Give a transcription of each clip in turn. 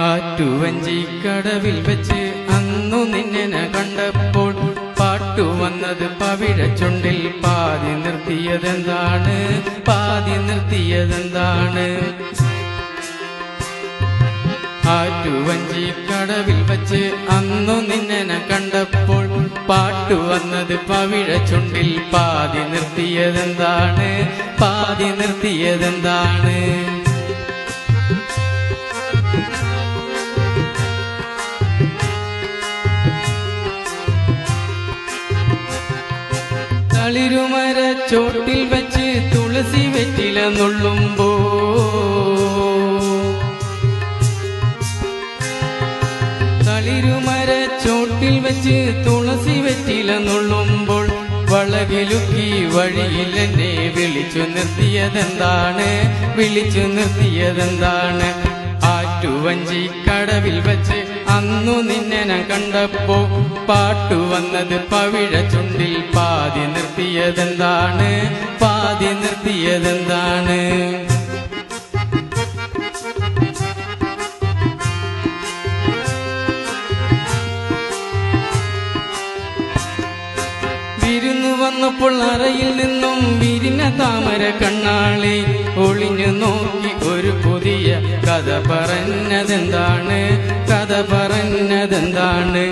ആറ്റുവഞ്ചിക്കടവിൽ വെച്ച് അന്നു നിന്നെ കണ്ടപ്പോൾ പാട്ടു വന്നത് പവിഴച്ചുണ്ടിൽ പാതി നിർത്തിയതെന്താണ്, പാതി നിർത്തിയതെന്താണ്? ആറ്റുവഞ്ചിക്കടവിൽ വെച്ച് അന്നു നിന്നെ കണ്ടപ്പോൾ പാട്ടു വന്നത് പവിഴച്ചുണ്ടിൽ പാതി നിർത്തിയതെന്താണ്, പാതി നിർത്തിയതെന്താണ്? തളിരുമര ചോട്ടിൽ വെച്ച് തുളസി വെറ്റില നുള്ളുമ്പോ തളിരുമര ചോട്ടിൽ വെച്ച് തുളസി വെറ്റില നുള്ളുമ്പോൾ വളകിലുക്കി വഴിയിൽ എന്നെ വിളിച്ചു നിർത്തിയതെന്താണ്, വിളിച്ചു നിർത്തിയതെന്താണ്? ആറ്റുവഞ്ചിക്കടവിൽ വെച്ച് അന്നു നിന്നെ കണ്ടപ്പോ പാട്ടു വന്നത് പവിഴച്ചുണ്ടിൽ പാതി നിർത്തിയതെന്താണ്, പാതി നിർത്തിയതെന്താണ്? വിരുന്നു വന്നപ്പോൾ അറയിൽ നിന്നും വിരിഞ്ഞ താമര കണ്ണാളി ഒളിഞ്ഞു നോക്കി ഒരു പുതിയ കഥ പറഞ്ഞതെന്താണ്, കഥ പറഞ്ഞതെന്താണ്?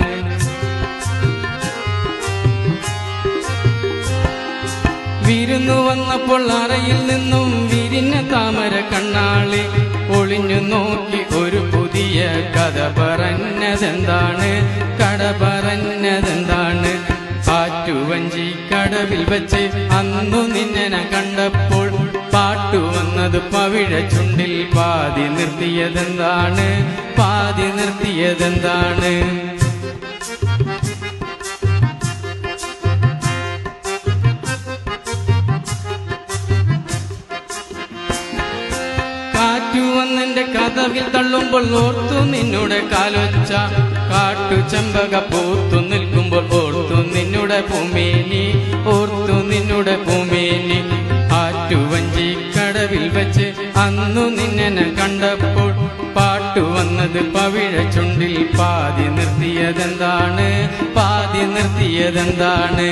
വിരുന്നു വന്നപ്പോൾ അറയിൽ നിന്നും വിരിഞ്ഞ താമര കണ്ണാളി ഒളിഞ്ഞു നോക്കി ഒരു പുതിയ കഥ പറഞ്ഞതെന്താണ്, കഥ പറഞ്ഞതെന്താണ്? ആറ്റുവഞ്ചിക്കടവിൽ വെച്ച് അന്നു നിന്നെ കണ്ടപ്പോൾ പാട്ടു വന്നത് പവിഴച്ചുണ്ടിൽ പാതി നിർത്തിയതെന്താണ്, പാതി നിർത്തിയതെന്താണ്? കാറ്റു വന്നെന്റെ കഥവിൽ തള്ളുമ്പോൾ ഓർത്തു നിന്നുടെ കാലൊച്ച, കാട്ടു ചെമ്പക പൂത്തു നിൽക്കുമ്പോൾ ഓർത്തു നിന്നുടെ പൂമേനി, ഓർത്തു നിന്നുടെ പൂമേനി. ആറ്റുവഞ്ചിക്കടവിൽ വെച്ച് അന്നു നിന്നെ കണ്ടപ്പോൾ പാട്ടു വന്നത് പവിഴച്ചുണ്ടിൽ പാതി നിർത്തിയതെന്താണ്, പാതി നിർത്തിയതെന്താണ്?